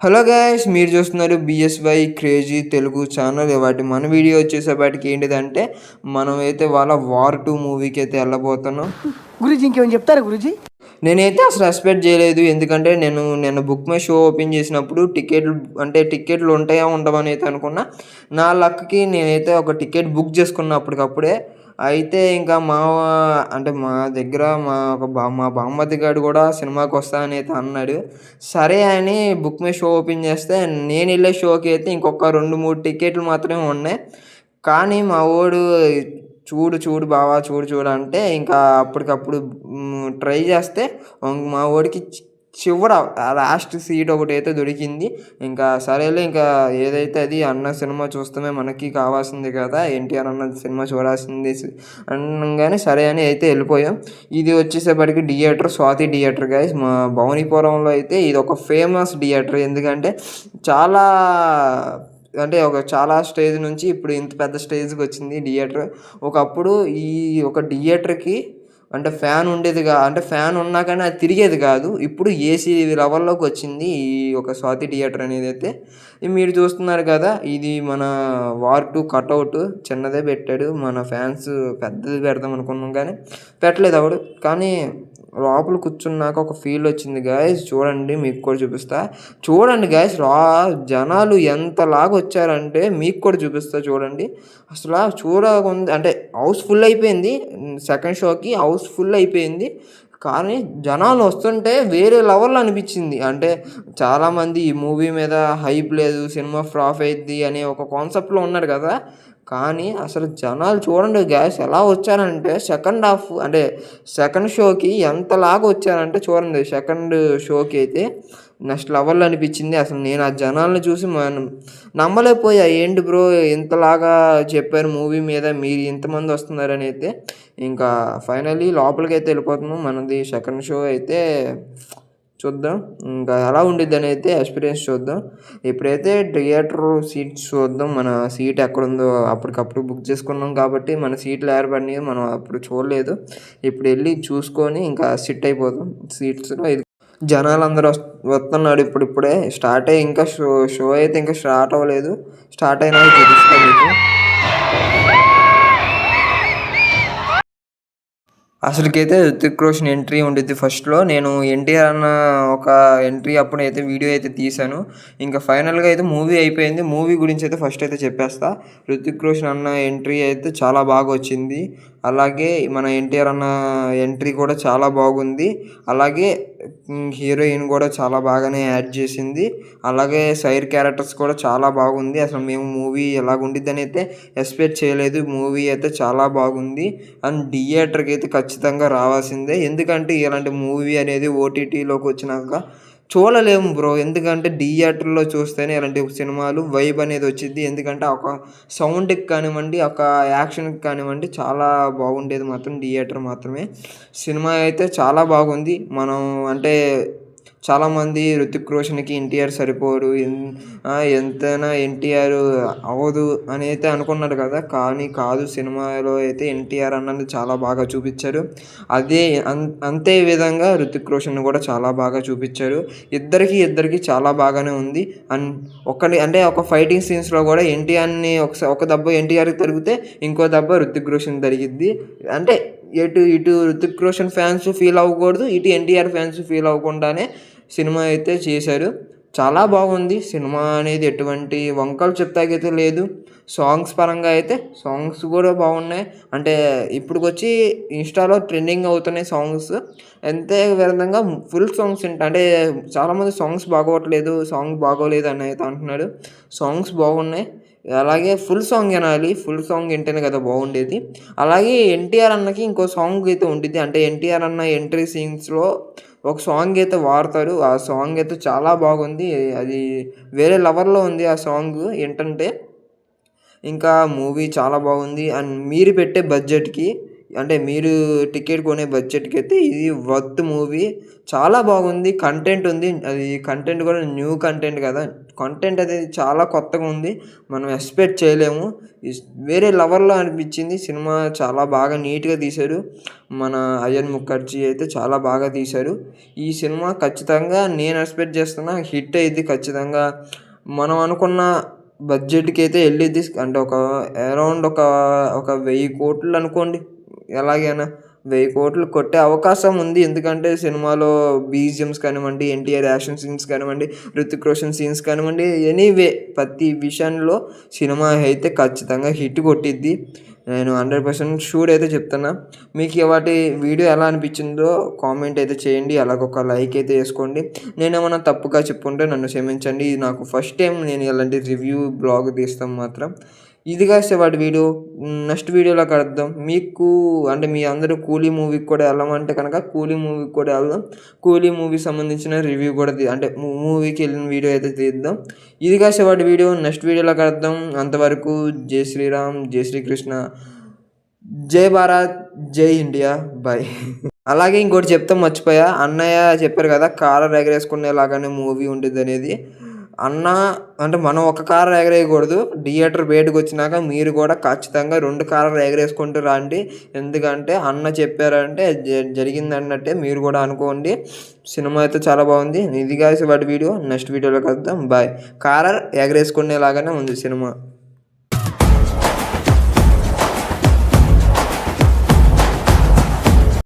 Hello guys, మీరు చూస్తున్నారు BSY crazy Telugu channel. వాటి మన వీడియో వచ్చేసేపాటికి ఏంటిదంటే మనమైతే వాళ్ళ వార్ 2 మూవీకి అయితే వెళ్ళబోతున్నాం. గురూజీ ఇంకేమైనా చెప్తారా గురూజీ? నేనైతే అసలు ఎక్స్పెక్ట్ చేయలేదు. ఎందుకంటే నేను బుక్ మై షో ఓపెన్ చేసినప్పుడు టికెట్లు ఉంటాయా ఉండవని అయితే అనుకున్నా. నా లక్కి నేనైతే ఒక టికెట్ బుక్ చేసుకున్నా అప్పటికప్పుడే. అయితే ఇంకా మా దగ్గర మా బామ్మర్ది గాడు కూడా సినిమాకి వస్తా అని అయితే అన్నాడు. సరే అని బుక్ మై షో ఓపెన్ చేస్తే నేను వెళ్ళే షోకి అయితే ఇంకొక 2-3 టికెట్లు మాత్రమే ఉన్నాయి. కానీ మా వోడు చూడు చూడు బావా చూడు అంటే ఇంకా అప్పటికప్పుడు ట్రై చేస్తే మా వోడికి చివర లాస్ట్ సీట్ ఒకటైతే దొరికింది. ఇంకా సరేలే, ఇంకా ఏదైతే అది అన్న సినిమా చూస్తామే, మనకి కావాల్సింది కదా, ఎన్టీఆర్ అన్న సినిమా చూడాల్సింది అనగానే సరే అని అయితే వెళ్ళిపోయాం. ఇది వచ్చేసేపటికి థియేటర్ స్వాతి థియేటర్ గైస్, మా భవానీపురంలో అయితే ఇది ఒక ఫేమస్ థియేటర్. ఎందుకంటే చాలా చాలా స్టేజ్ నుంచి ఇప్పుడు ఇంత పెద్ద స్టేజ్కి వచ్చింది థియేటర్. ఒకప్పుడు ఈ ఒక థియేటర్కి ఫ్యాన్ ఉన్నా కానీ అది తిరిగేది కాదు. ఇప్పుడు ఏసీ లెవెల్లోకి వచ్చింది ఈ ఒక స్వాతి థియేటర్ అనేది. అయితే మీరు చూస్తున్నారు కదా, ఇది మన వార్ 2 కటౌట్ చిన్నదే పెట్టాడు. మన ఫ్యాన్స్ పెద్దది పెడదాం అనుకున్నాం కానీ పెట్టలేదు అప్పుడు. కానీ లోపల కూర్చున్నాక ఒక ఫీల్ వచ్చింది గాయస్. చూడండి, మీకు కూడా చూపిస్తా. చూడండి గాయస్, జనాలు ఎంతలాగా వచ్చారంటే మీకు కూడా చూపిస్తా. చూడండి, అసలు చూడకుండా హౌస్ ఫుల్ అయిపోయింది. సెకండ్ షోకి హౌస్ ఫుల్ అయిపోయింది. కానీ జనాలు వస్తుంటే వేరే లెవెల్లో అనిపించింది. చాలామంది ఈ మూవీ మీద హైప్ లేదు, సినిమా ఫ్లాప్ అయ్యిద్ది అనే ఒక కాన్సెప్ట్లో ఉన్నారు కదా. కానీ అసలు జనాలు చూడండి గ్యాస్ ఎలా వచ్చారంటే సెకండ్ షోకి ఎంతలాగా వచ్చారంటే చూడండి. సెకండ్ షోకి అయితే నెక్స్ట్ లెవెల్ అనిపించింది. అసలు నేను ఆ జనాలను చూసి నమ్మలేకపోయా. ఏంటి బ్రో ఇంతలాగా చెప్పారు మూవీ మీద, మీరు ఇంతమంది వస్తున్నారని అయితే. ఇంకా ఫైనలీ లోపలికి అయితే వెళ్ళిపోతున్నాం. మనది సెకండ్ షో అయితే చూద్దాం ఇంకా ఎలా ఉండిద్ది అని అయితే ఎక్స్పీరియన్స్ చూద్దాం. ఇప్పుడైతే థియేటర్ సీట్స్ చూద్దాం. మన సీట్ ఎక్కడుందో అప్పటికప్పుడు బుక్ చేసుకున్నాం కాబట్టి మన సీట్లు ఏర్పడినాయి, మనం అప్పుడు చూడలేదు. ఇప్పుడు వెళ్ళి చూసుకొని ఇంకా సిట్ అయిపోతాం సీట్స్లో. జనాలు అందరూ వస్తున్నాడు. ఇప్పుడిప్పుడే స్టార్ట్ అయ్యి ఇంకా షో అయితే ఇంకా స్టార్ట్ అవ్వలేదు. స్టార్ట్ అయినా చూపిస్తాను మీకు. అసలుకైతే రుతిక్ రోషన్ ఎంట్రీ ఉండిద్ది ఫస్ట్లో. నేను ఎన్టీఆర్ అన్న ఒక ఎంట్రీ అప్పుడైతే వీడియో అయితే తీశాను. ఇంకా ఫైనల్గా అయితే మూవీ అయిపోయింది. మూవీ గురించి అయితే ఫస్ట్ అయితే చెప్పేస్తా. రుతిక్ రోషన్ అన్న ఎంట్రీ అయితే చాలా బాగా వచ్చింది. అలాగే మన ఎన్టీఆర్ అన్న ఎంట్రీ కూడా చాలా బాగుంది. అలాగే హీరోయిన్ కూడా చాలా బాగానే యాడ్ చేసింది. అలాగే సైడ్ క్యారెక్టర్స్ కూడా చాలా బాగుంది. అసలు మేము మూవీ ఎలాగుండిద్దని అయితే ఎక్స్పెక్ట్ చేయలేదు. మూవీ అయితే చాలా బాగుంది. అండ్ థియేటర్కి అయితే ఖచ్చితంగా రావాల్సిందే. ఎందుకంటే ఇలాంటి మూవీ అనేది ఓటీటీలోకి వచ్చినాక చూడలేము బ్రో. ఎందుకంటే థియేటర్లో చూస్తేనే ఇలాంటి సినిమాలు వైబ్ అనేది వచ్చింది. ఎందుకంటే ఒక సౌండ్కి కానివ్వండి, ఒక యాక్షన్కి కానివ్వండి, చాలా బాగుండేది మాత్రం థియేటర్ మాత్రమే. సినిమా అయితే చాలా బాగుంది. మనం చాలామంది రుతిక్ రోషన్కి ఎన్టీఆర్ సరిపోరు, ఎంతైనా ఎన్టీఆర్ అవ్వదు అని అయితే అనుకున్నారు కదా. కానీ కాదు, సినిమాలో అయితే ఎన్టీఆర్ అన్నది చాలా బాగా చూపించారు. అంతే విధంగా రుతిక్ రోషన్ కూడా చాలా బాగా చూపించారు. ఇద్దరికి చాలా బాగానే ఉంది. అండ్ ఒక ఫైటింగ్ సీన్స్లో కూడా ఎన్టీఆర్ని ఒక దెబ్బ ఎన్టీఆర్కి తగిలితే ఇంకో దెబ్బ రుతిక్ రోషన్ తగిలిద్ది. ఇటు రుతిక్ రోషన్ ఫ్యాన్స్ ఫీల్ అవ్వకూడదు, ఇటు ఎన్టీఆర్ ఫ్యాన్స్ ఫీల్ అవ్వకుండానే సినిమా అయితే చేశారు. చాలా బాగుంది సినిమా అనేది. ఎటువంటి వంకలు చెప్తాకైతే లేదు. సాంగ్స్ పరంగా అయితే సాంగ్స్ కూడా బాగున్నాయి. ఇప్పుడుకొచ్చి ఇన్స్టాలో ట్రెండింగ్ అవుతున్నాయి సాంగ్స్. అంతే విధంగా ఫుల్ సాంగ్స్ చాలామంది సాంగ్స్ బాగోలేదు అని అయితే అంటున్నాడు. సాంగ్స్ బాగున్నాయి. అలాగే ఫుల్ సాంగ్ వినాలి, ఫుల్ సాంగ్ వింటేనే కదా బాగుండేది. అలాగే ఎన్టీఆర్ అన్నకి ఇంకో సాంగ్ అయితే ఉంటుంది. ఎన్టీఆర్ అన్న ఎంట్రీ సీన్స్లో ఒక సాంగ్ అయితే వాడతారు. ఆ సాంగ్ అయితే చాలా బాగుంది. అది వేరే లెవెల్లో ఉంది ఆ సాంగ్ ఏంటంటే. ఇంకా మూవీ చాలా బాగుంది. అండ్ మీరు పెట్టే బడ్జెట్కి అంటే మీరు టికెట్ కొనే బడ్జెట్‌కి అయితే ఇది వర్త్ మూవీ. చాలా బాగుంది. కంటెంట్ ఉంది. అది కంటెంట్ కూడా న్యూ కంటెంట్ కదా! కంటెంట్ అనేది చాలా కొత్తగా ఉంది. మనం ఎక్స్‌పెక్ట్ చేయలేము. వేరే లెవెల్‌లో అనిపించింది. సినిమా చాలా బాగా నీట్‌గా తీశారు. మన అయాన్ ముఖర్జీ అయితే చాలా బాగా తీశారు. ఈ సినిమా ఖచ్చితంగా నేను ఎక్స్‌పెక్ట్ చేస్తున్నా హిట్ అయ్యిద్ది ఖచ్చితంగా. మనం అనుకున్న బడ్జెట్‌కి అయితే ఎళ్ళిద్ది. అంటే అరౌండ్ ఒక 1000,00,00,000 అనుకోండి. ఎలాగైనా 1000,00,00,000 కొట్టే అవకాశం ఉంది. ఎందుకంటే సినిమాలో బీజీఎమ్స్ కానివ్వండి, ఎన్టీఆర్ యాక్షన్ సీన్స్ కానివ్వండి, హృతిక్ రోషన్ సీన్స్ కానివ్వండి, ఎనీవే ప్రతి విషయంలో సినిమా అయితే ఖచ్చితంగా హిట్ కొట్టిద్ది. నేను 100% షూర్ అయితే చెప్తున్నా. మీకు వాటి వీడియో ఎలా అనిపించిందో కామెంట్ అయితే చేయండి. అలాగే ఒక లైక్ అయితే ఏసుకోండి. నేనేమన్నా తప్పుగా చెప్పుంటే నన్ను క్షమించండి. ఇది నాకు ఫస్ట్ టైం నేను ఇలాంటి రివ్యూ బ్లాగ్ తీస్తాం మాత్రం. ఇది గాయ్స్ వాటి వీడియో. నెక్స్ట్ వీడియోలో కలుద్దాం. మీకు అంటే మీ అందరూ 'కూలీ' మూవీకి కూడా ఎళ్ళమంటే కనుక 'కూలీ' మూవీకి కూడా ఎళ్దాం. 'కూలీ' మూవీకి సంబంధించిన రివ్యూ కూడా అంటే మూవీకి వెళ్ళిన వీడియో అయితే తీద్దాం. ఇది గాయ్స్ వాటి వీడియో. నెక్స్ట్ వీడియోలో కలుద్దాం. అంతవరకు జై శ్రీరామ్, జై శ్రీకృష్ణ, జై భారత్, జై ఇండియా. బాయ్. అలాగే ఇంకోటి చెప్తాం మర్చిపోయా. అన్నయ్య చెప్పారు కదా! కాలర్ ఎగరేసుకునేలాగానే మూవీ ఉండిద్దనేది. అన్న అంటే మనం ఒక కాలర్ ఎగరేయకూడదు. థియేటర్ బయటకొచ్చినాక మీరు కూడా ఖచ్చితంగా 2 కాలర్లు ఎగరేసుకుంటూ రండి. ఎందుకంటే అన్న చెప్పారంటే జరిగిందన్నట్టే మీరు కూడా అనుకోండి. సినిమా అయితే చాలా బాగుంది. ఇది గాయ్స్ వాటి వీడియో. నెక్స్ట్ వీడియోలో కలుద్దాం. బాయ్. కాలర్ ఎగరేసుకునేలాగానే ఉంది సినిమా.